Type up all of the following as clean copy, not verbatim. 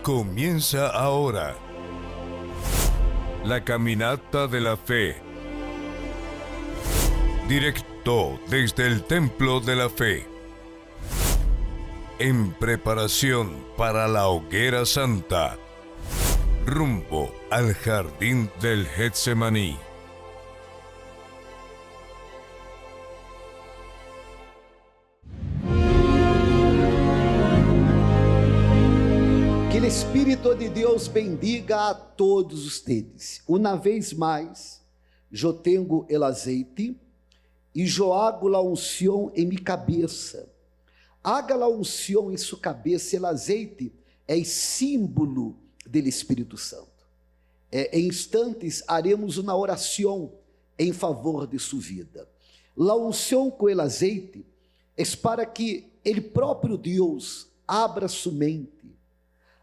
Comienza ahora la caminata de la fe. Directo desde el Templo de la Fe. En preparación para la Hoguera Santa. Rumbo al Jardín del Getsemaní. Que o Espírito de Deus bendiga a todos ustedes. Uma vez mais, eu tenho o azeite e eu hago a unção em minha cabeça. Haga a unção em sua cabeça. O azeite é símbolo do Espírito Santo. Em instantes, haremos uma oração em favor de sua vida. A unção com o azeite é para que ele próprio Deus abra sua mente,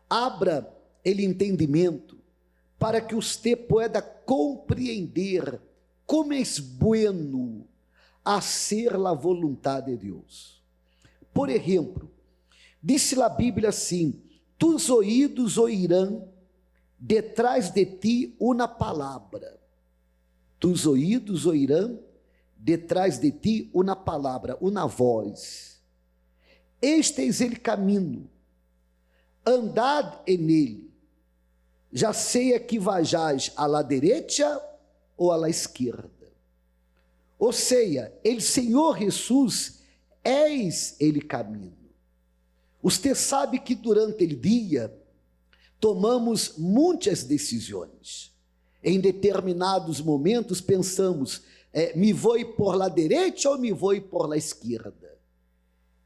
abra o entendimento, para que você pueda compreender como é bueno hacer a vontade de Deus. Por exemplo, disse a Bíblia assim: tus ouídos ouirão detrás de ti uma palavra. Tus ouídos ouirão detrás de ti uma palavra, uma voz. Este é o caminho. Andad nele, já seja que vajais à la direita ou à la esquerda. Ou seja, ele Senhor Jesus, és ele caminho. Você sabe que durante o dia tomamos muitas decisões. Em determinados momentos pensamos, me vou por la direita ou me vou por la esquerda.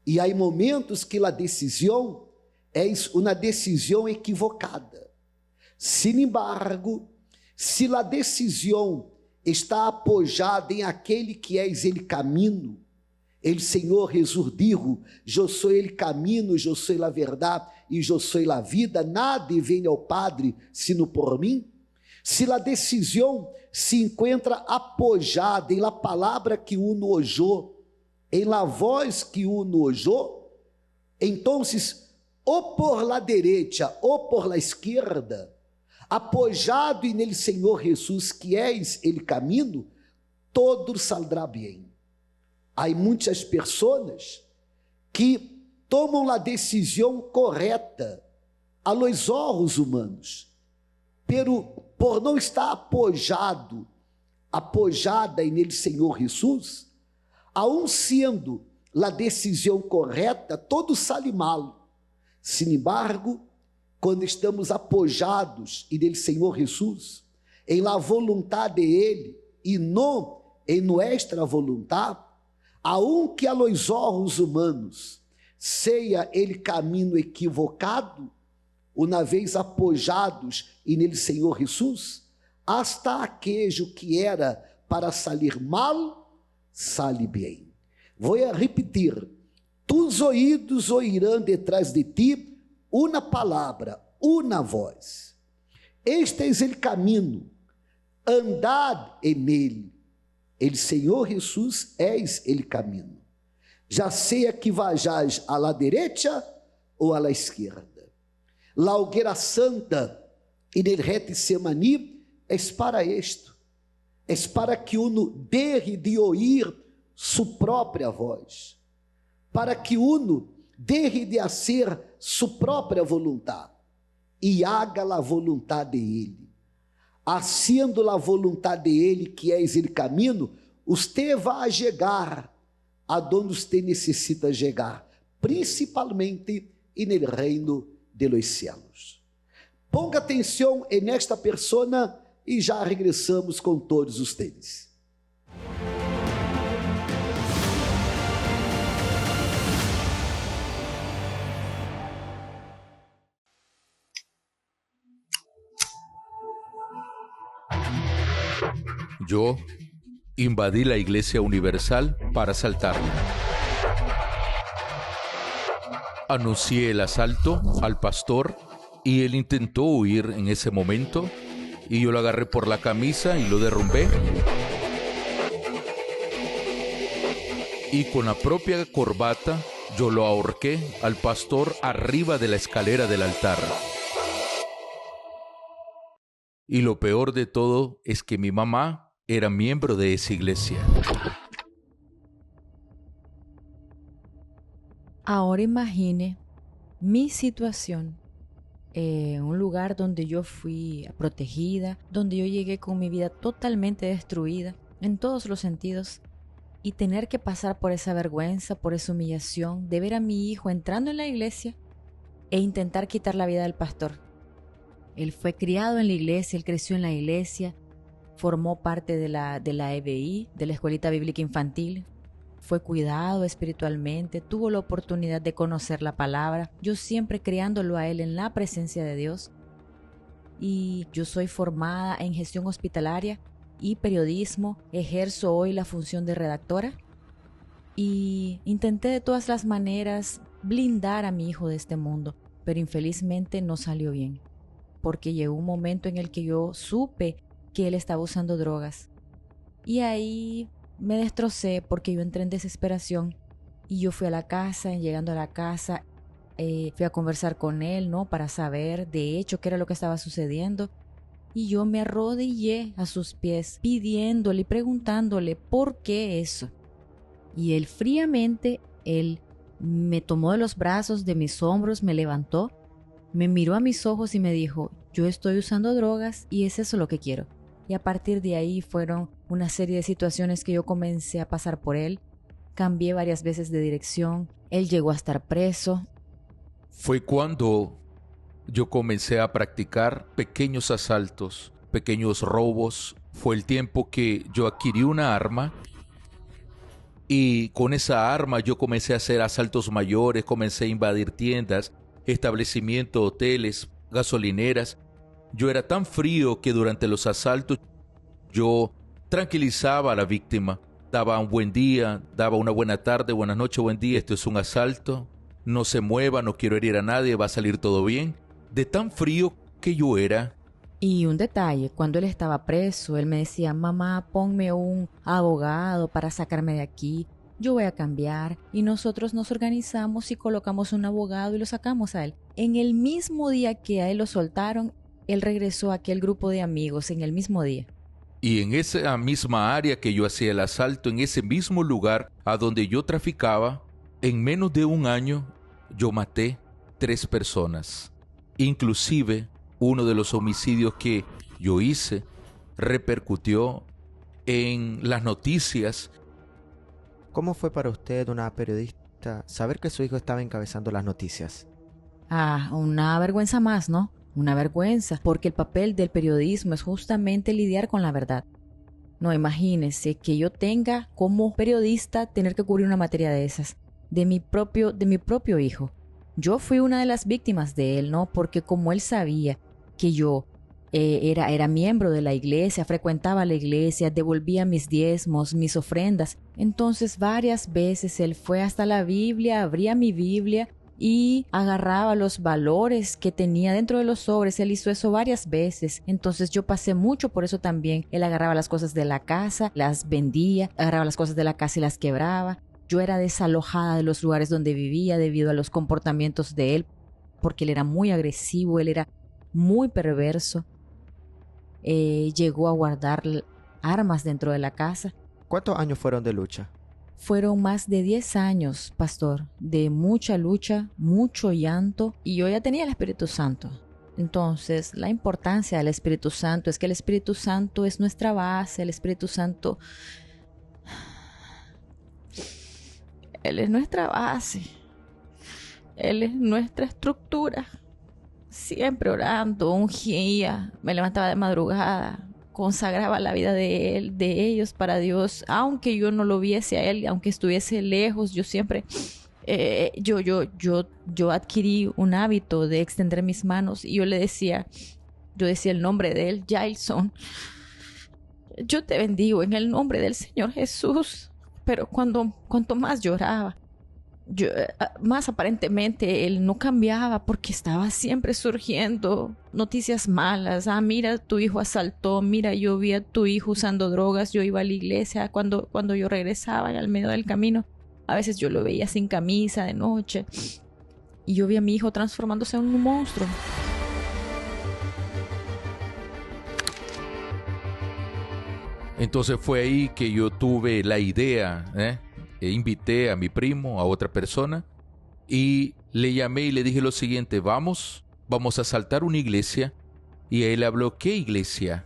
E há momentos que a decisão é uma decisão equivocada. Sin embargo, se a decisão está apoiada em aquele que é ele caminho, ele Senhor Jesus digo, eu sou ele caminho, eu sou a verdade e eu sou a vida, nada vem ao Padre sino por mim. Se a decisão se encontra apoiada em la palavra que uno oyó, em la voz que uno oyó, então, ou por la direita ou por la esquerda, apoiado nele Senhor Jesus, que és ele caminho, todo saldrá bem. Há muitas pessoas que tomam a decisão correta a los olhos humanos, pero por não estar apoiada nele Senhor Jesus, aun sendo a decisão correta, todo sale mal. Sin embargo, quando estamos apoiados nele Senhor Jesus, em la vontade de Ele e não em nuestra vontade, aunque a los olhos humanos seja ele caminho equivocado, uma vez apoiados nele Senhor Jesus, hasta aquele que era para salir mal, sale bem. Vou repetir: tus ouídos ouirão detrás de ti uma palavra, uma voz. Este é o caminho, andad nele. Ele Senhor Jesus, és ele caminho. Já seja que vajais à la direita ou à la esquerda. La hoguera santa e nel Getsemaní é para isto. É para que uno deje de ouvir sua própria voz, para que uno deje de hacer sua própria vontade e haga a vontade de Ele. Haciendo a vontade de Ele, que é ele caminho, você vai chegar aonde você necessita chegar, principalmente no reino de los cielos. Ponga atenção nesta persona e já regressamos com todos ustedes. Yo invadí la Iglesia Universal para asaltarla. Anuncié el asalto al pastor y él intentó huir en ese momento y yo lo agarré por la camisa y lo derrumbé. Y con la propia corbata yo lo ahorqué al pastor arriba de la escalera del altar. Y lo peor de todo es que mi mamá era miembro de esa iglesia. Ahora imagine mi situación, un lugar donde yo fui protegida, donde yo llegué con mi vida totalmente destruida en todos los sentidos, y tener que pasar por esa vergüenza, por esa humillación de ver a mi hijo entrando en la iglesia e intentar quitar la vida del pastor. Él fue criado en la iglesia, él creció en la iglesia, formó parte de la EBI, de la Escuelita Bíblica Infantil, fue cuidado espiritualmente, tuvo la oportunidad de conocer la palabra, yo siempre criándolo a él en la presencia de Dios. Y yo soy formada en gestión hospitalaria y periodismo, ejerzo hoy la función de redactora y intenté de todas las maneras blindar a mi hijo de este mundo, pero infelizmente no salió bien, porque llegó un momento en el que yo supe que él estaba usando drogas y ahí me destrocé porque yo entré en desesperación y yo fui a la casa. Llegando a la casa fui a conversar con él, ¿no? Para saber de hecho qué era lo que estaba sucediendo. Y yo me arrodillé a sus pies pidiéndole y preguntándole por qué eso. Y él fríamente, él me tomó de los brazos, de mis hombros, me levantó, me miró a mis ojos y me dijo: yo estoy usando drogas y es eso lo que quiero. Y a partir de ahí fueron una serie de situaciones que yo comencé a pasar por él. Cambié varias veces de dirección, él llegó a estar preso. Fue cuando yo comencé a practicar pequeños asaltos, pequeños robos. Fue el tiempo que yo adquirí una arma y con esa arma yo comencé a hacer asaltos mayores, comencé a invadir tiendas, establecimientos, hoteles, gasolineras. Yo era tan frío que durante los asaltos yo tranquilizaba a la víctima, daba un buen día, daba una buena tarde, buenas noches, buen día, esto es un asalto, no se mueva, no quiero herir a nadie, va a salir todo bien. De tan frío que yo era. Y un detalle, cuando él estaba preso, él me decía: mamá, ponme un abogado para sacarme de aquí, yo voy a cambiar. Y nosotros nos organizamos y colocamos un abogado y lo sacamos a él. En el mismo día que a él lo soltaron, él regresó a aquel grupo de amigos, en el mismo día. Y en esa misma área que yo hacía el asalto, en ese mismo lugar a donde yo traficaba, en menos de un año yo maté 3 personas. Inclusive uno de los homicidios que yo hice repercutió en las noticias. ¿Cómo fue para usted, una periodista, saber que su hijo estaba encabezando las noticias? Una vergüenza más, ¿no? Una vergüenza, porque el papel del periodismo es justamente lidiar con la verdad. No, imagínese que yo tenga como periodista tener que cubrir una materia de esas, de mi propio hijo. Yo fui una de las víctimas de él, ¿no? Porque como él sabía que yo era miembro de la iglesia, frecuentaba la iglesia, devolvía mis diezmos, mis ofrendas, entonces varias veces él fue hasta la Biblia, abría mi Biblia y agarraba los valores que tenía dentro de los sobres. Él hizo eso varias veces, entonces yo pasé mucho por eso también. Él agarraba las cosas de la casa, las vendía, agarraba las cosas de la casa y las quebraba. Yo era desalojada de los lugares donde vivía debido a los comportamientos de él, porque él era muy agresivo, él era muy perverso. Llegó a guardar armas dentro de la casa. ¿Cuántos años fueron de lucha? Fueron más de 10 años, pastor, de mucha lucha, mucho llanto, y yo ya tenía el Espíritu Santo. Entonces, la importancia del Espíritu Santo es que el Espíritu Santo es nuestra base. El Espíritu Santo, Él es nuestra base, Él es nuestra estructura. Siempre orando, ungía, me levantaba de madrugada, consagraba la vida de él, de ellos para Dios, aunque yo no lo viese a él, aunque estuviese lejos. Yo siempre, yo adquirí un hábito de extender mis manos y yo decía el nombre de él: Jailson, yo te bendigo en el nombre del Señor Jesús. Pero cuanto más lloraba, más aparentemente él no cambiaba, porque estaba siempre surgiendo noticias malas. Mira, tu hijo asaltó, mira, yo vi a tu hijo usando drogas, yo iba a la iglesia cuando yo regresaba al medio del camino, a veces yo lo veía sin camisa de noche y yo vi a mi hijo transformándose en un monstruo. Entonces fue ahí que yo tuve la idea, e invité a mi primo, a otra persona, y le llamé y le dije lo siguiente: vamos a asaltar una iglesia. Y él habló: ¿qué iglesia?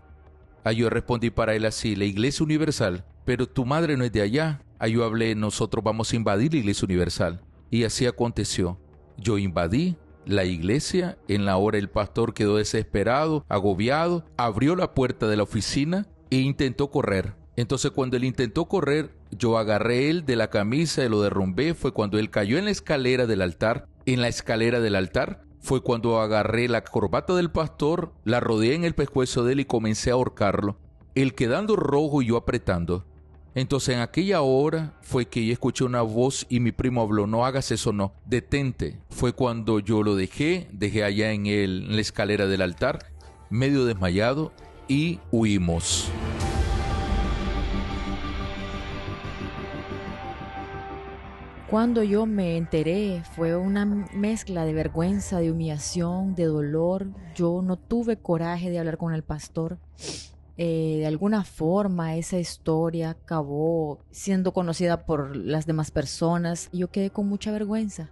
Yo respondí para él así: la Iglesia Universal. Pero tu madre no es de allá. Yo hablé: nosotros vamos a invadir la Iglesia Universal. Y así aconteció. Yo invadí la iglesia. En la hora el pastor quedó desesperado, agobiado, abrió la puerta de la oficina e intentó correr. Entonces cuando él intentó correr, yo agarré él de la camisa y lo derrumbé. Fue cuando él cayó en la escalera del altar. En la escalera del altar fue cuando agarré la corbata del pastor, la rodeé en el pescuezo de él y comencé a ahorcarlo, él quedando rojo y yo apretando. Entonces en aquella hora fue que yo escuché una voz y mi primo habló: no hagas eso, no, detente. Fue cuando yo lo dejé allá en la escalera del altar, medio desmayado, y huimos. Cuando yo me enteré, fue una mezcla de vergüenza, de humillación, de dolor. Yo no tuve coraje de hablar con el pastor. De alguna forma esa historia acabó siendo conocida por las demás personas y yo quedé con mucha vergüenza.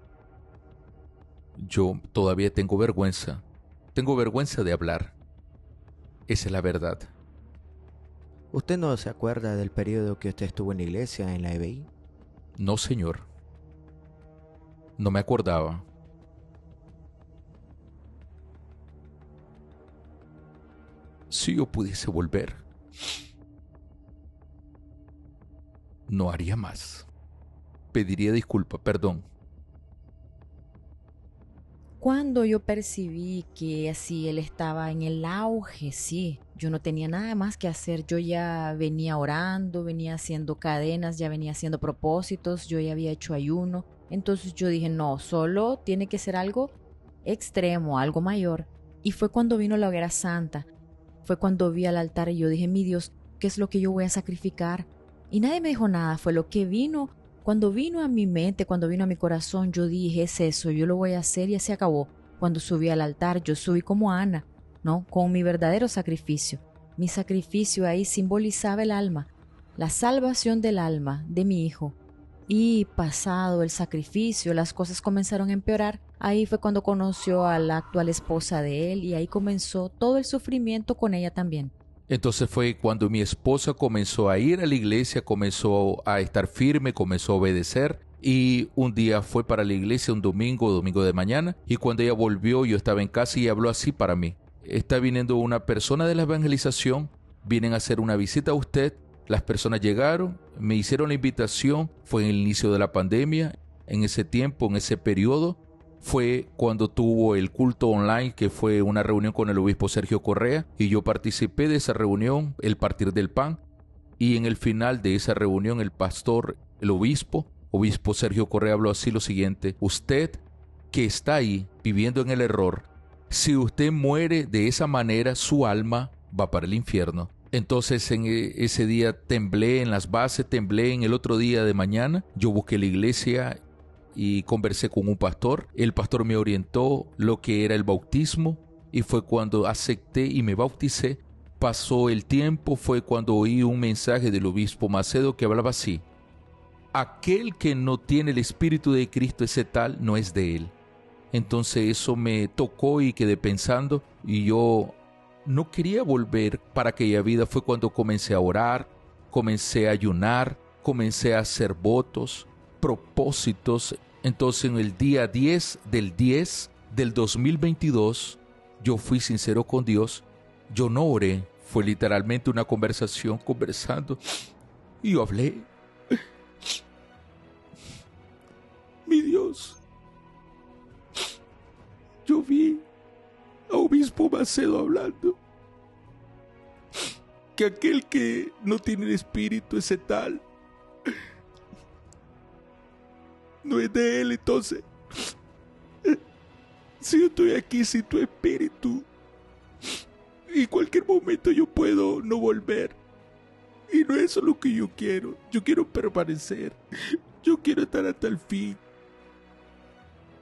Yo todavía tengo vergüenza. Tengo vergüenza de hablar. Esa es la verdad. ¿Usted no se acuerda del periodo que usted estuvo en la iglesia, en la EBI? No, señor. No me acordaba. Si yo pudiese volver, no haría más. Pediría disculpa, perdón. Cuando yo percibí que así él estaba en el auge, sí, yo no tenía nada más que hacer. Yo ya venía orando, venía haciendo cadenas, ya venía haciendo propósitos, yo ya había hecho ayuno. Entonces yo dije: no, solo tiene que ser algo extremo, algo mayor. Y fue cuando vino la hoguera santa. Fue cuando vi al altar y yo dije: mi Dios, ¿qué es lo que yo voy a sacrificar? Y nadie me dijo nada. Fue lo que vino. Cuando vino a mi mente, cuando vino a mi corazón, yo dije: es eso, yo lo voy a hacer, y así acabó. Cuando subí al altar, yo subí como Ana, ¿no? Con mi verdadero sacrificio. Mi sacrificio ahí simbolizaba el alma, la salvación del alma de mi hijo. Y pasado el sacrificio, las cosas comenzaron a empeorar. Ahí fue cuando conoció a la actual esposa de él y ahí comenzó todo el sufrimiento con ella también. Entonces fue cuando mi esposa comenzó a ir a la iglesia, comenzó a estar firme, comenzó a obedecer. Y un día fue para la iglesia, un domingo de mañana, y cuando ella volvió yo estaba en casa y habló así para mí: está viniendo una persona de la evangelización, vienen a hacer una visita a usted. Las personas llegaron, me hicieron la invitación, fue en el inicio de la pandemia. En ese tiempo, en ese periodo, fue cuando tuvo el culto online, que fue una reunión con el obispo Sergio Correa, y yo participé de esa reunión, el partir del pan, y en el final de esa reunión el pastor, el obispo Sergio Correa habló así lo siguiente: usted que está ahí viviendo en el error, si usted muere de esa manera, su alma va para el infierno. Entonces en ese día temblé en las bases, temblé. En el otro día de mañana yo busqué la iglesia y conversé con un pastor. El pastor me orientó lo que era el bautismo y fue cuando acepté y me bauticé. Pasó el tiempo, fue cuando oí un mensaje del obispo Macedo que hablaba así: aquel que no tiene el Espíritu de Cristo, ese tal no es de él. Entonces eso me tocó y quedé pensando, y yo no quería volver para aquella vida. Fue cuando comencé a orar, comencé a ayunar, comencé a hacer votos, propósitos. Entonces en el día 10 del 2022, yo fui sincero con Dios. Yo no oré, fue literalmente una conversación, conversando, y yo hablé: mi Dios, yo vi a obispo Macedo hablando que aquel que no tiene el Espíritu, ese tal, no es de él. Entonces, si yo estoy aquí sin tu Espíritu, en cualquier momento yo puedo no volver. Y no es eso lo que yo quiero. Yo quiero permanecer. Yo quiero estar hasta el fin.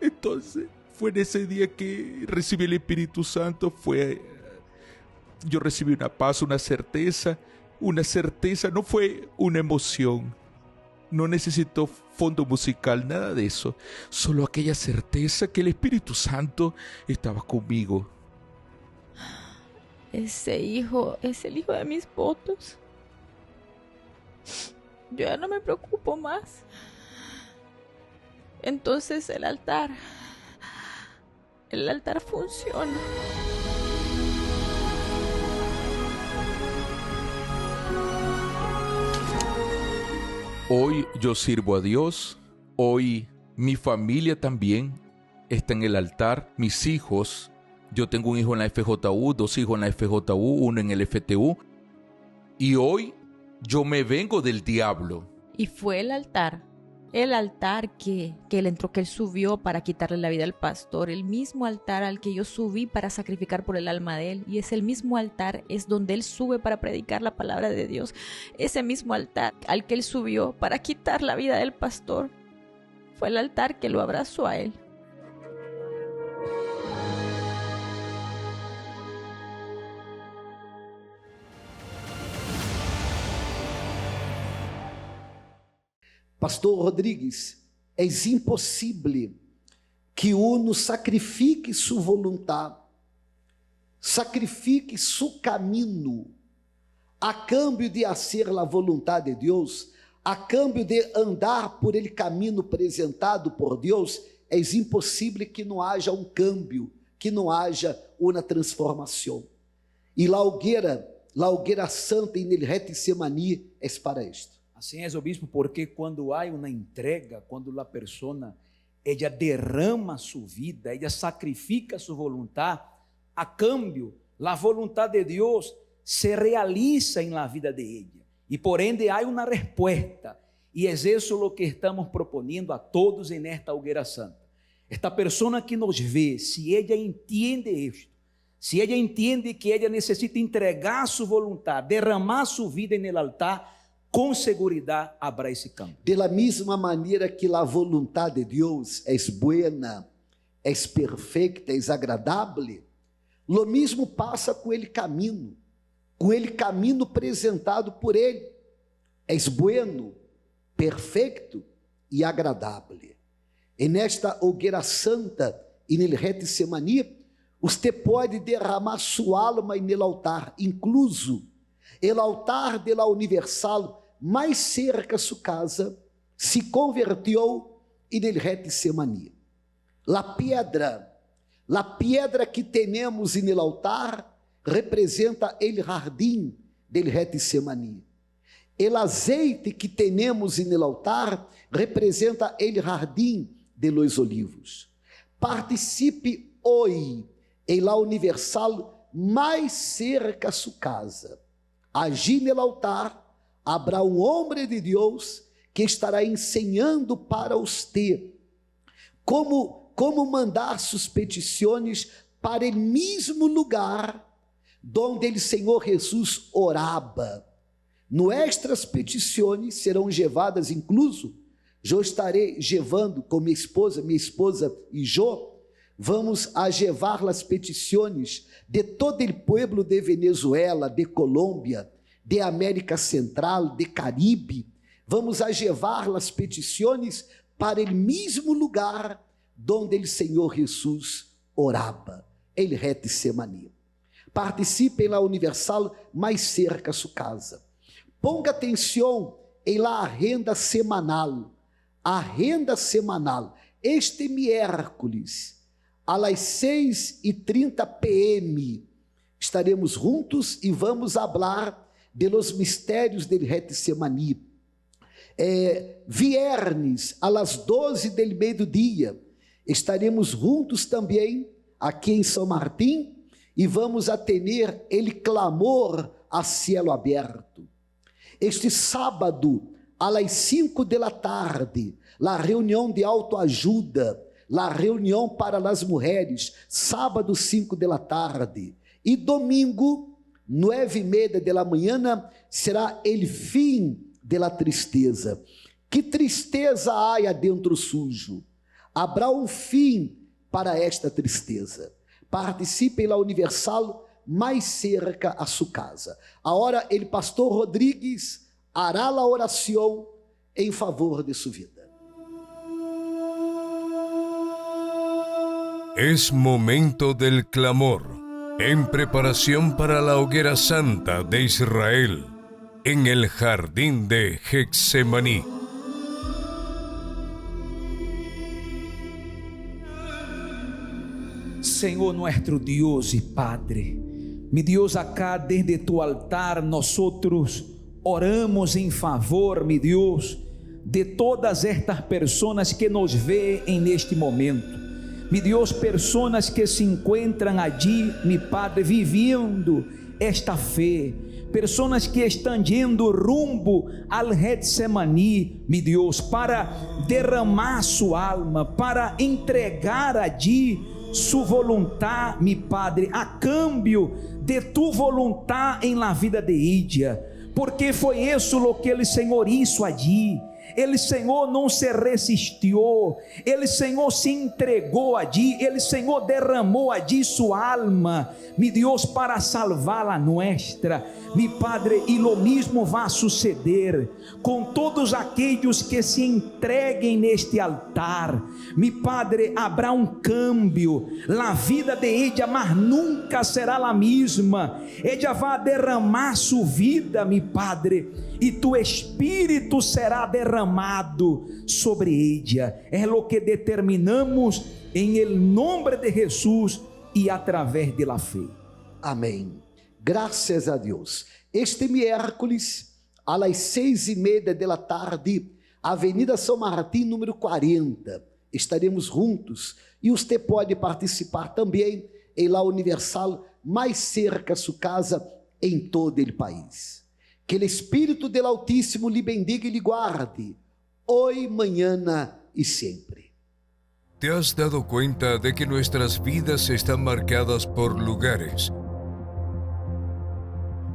Entonces, fue en ese día que recibí el Espíritu Santo. Yo recibí una paz, una certeza, una certeza, no fue una emoción. No necesitó fondo musical, nada de eso. Solo aquella certeza que el Espíritu Santo estaba conmigo. Ese hijo es el hijo de mis votos. Yo ya no me preocupo más. Entonces el altar funciona. Hoy yo sirvo a Dios, hoy mi familia también está en el altar, mis hijos, yo tengo un hijo en la FJU, 2 hijos en la FJU, 1 en el FTU, y hoy yo me vengo del diablo. Y fue el altar que él entró, que él subió para quitarle la vida al pastor, el mismo altar al que yo subí para sacrificar por el alma de él, y es el mismo altar, es donde él sube para predicar la palabra de Dios, ese mismo altar al que él subió para quitar la vida del pastor, fue el altar que lo abrazó a él. Pastor Rodrigues, é impossível que uno sacrifique sua vontade, sacrifique seu caminho, a cambio de fazer a vontade de Deus, a cambio de andar por ele caminho apresentado por Deus. É impossível que não haja um cambio, que não haja uma transformação. E la hogueira santa em el Getsemani é para isto. Assim é, obispo, porque quando há uma entrega, quando a pessoa ella derrama sua vida, ella sacrifica sua vontade, a cambio, a vontade de Deus se realiza em la vida de ella. E por ende há uma resposta. E é isso o que estamos proponiendo a todos em esta hogueira santa. Esta pessoa que nos vê, se ella entende isto, se ella entende que ella necessita entregar sua vontade, derramar sua vida no altar, com segurança haverá esse cambio. De la mesma maneira que a vontade de Deus é buena, é perfeita, é agradável, lo mesmo passa com ele caminho apresentado por ele. É bueno, perfeito e agradável. E nesta hogueira santa e no Getsemani, você pode derramar sua alma no altar, incluso o altar de la Universal, mais cerca sua casa, se convertiu em el Getsemani. La piedra que temos en el altar representa el jardim del Getsemani. El azeite que temos en el altar representa el jardim de los olivos. Participe hoje em la Universal mais cerca sua casa. Allí no altar haverá homem de Deus que estará ensinando para você como mandar suas petições para o mesmo lugar donde o Senhor Jesus orava. Nuestras petições serão levadas, incluso, eu estarei levando com minha esposa e eu, vamos a levar as petições de todo o povo de Venezuela, de Colômbia, de América Central, de Caribe. Vamos a levar as petições para o mesmo lugar donde o Senhor Jesus orava, el Getsemani. Participe na Universal mais cerca a sua casa. Ponga atenção em la agenda semanal. A agenda semanal. Este miércoles, às 6h30 p.m., estaremos juntos e vamos falar de los mistérios del Getsemani. Viernes, às 12 del meio-dia, estaremos juntos também aqui em São Martim e vamos atender ele clamor a cielo aberto. Este sábado, às 5 da tarde, a reunião de autoajuda, a reunião para as mulheres, sábado 5 da tarde. E domingo, 9:30 da manhã, será o fim da tristeza. Que tristeza há adentro sujo? Haverá um fim para esta tristeza. Participe na Universal mais cerca a sua casa. Agora, o pastor Rodrigues hará a oração em favor de sua vida. Es momento del clamor, en preparación para la hoguera santa de Israel, en el jardín de Getsemaní. Senhor nuestro Dios y Padre, mi Dios, acá desde tu altar nosotros oramos em favor, mi Dios, de todas estas personas que nos vê neste momento. Mi Deus, pessoas que se encontram allí, mi Padre, vivendo esta fé, pessoas que estão indo rumbo al Getsemaní, mi Deus, para derramar sua alma, para entregar allí sua voluntad, mi Padre, a cambio de tu voluntad en la vida de ella, porque foi isso lo que o Senhor hizo allí. Ele, Senhor, não se resistiu, Ele, Senhor, se entregou allí, Ele, Senhor, derramou allí sua alma, mi Deus, para salvar a nuestra, mi Padre, e lo mesmo vai suceder com todos aqueles que se entreguem neste altar, mi Padre, haverá cambio, a vida de ella, mas nunca será a mesma, ella vai derramar sua vida, mi Padre, e tu Espírito será derramado sobre ella. É o que determinamos em el nome de Jesus e através de la fé. Amém. Graças a Deus. Este miércoles, às 6:30 da tarde, Avenida São Martim, número 40, estaremos juntos e você pode participar também em La Universal, mais cerca a sua casa, em todo o país. Que o Espírito do Altíssimo lhe bendiga e lhe guarde, hoje, mañana e sempre. ¿Te has dado cuenta de que nuestras vidas están marcadas por lugares?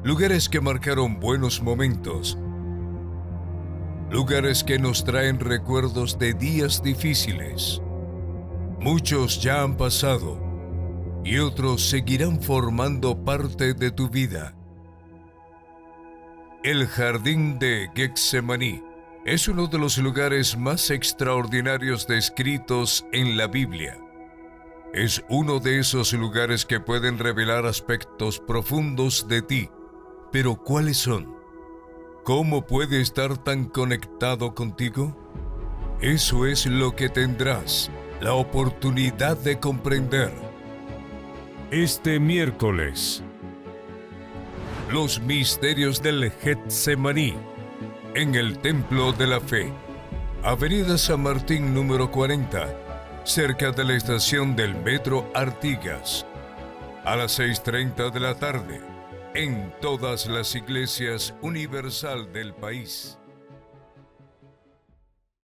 Lugares que marcaron buenos momentos. Lugares que nos traen recuerdos de días difíciles. Muchos ya han pasado y otros seguirán formando parte de tu vida. El jardín de Getsemaní es uno de los lugares más extraordinarios descritos en la Biblia. Es uno de esos lugares que pueden revelar aspectos profundos de ti. Pero ¿cuáles son? ¿Cómo puede estar tan conectado contigo? Eso es lo que tendrás la oportunidad de comprender este miércoles. Los misterios del Getsemaní, en el Templo de la Fe, Avenida San Martín número 40, cerca de la estación del Metro Artigas, a las 6:30 de la tarde, en todas las iglesias universal del país.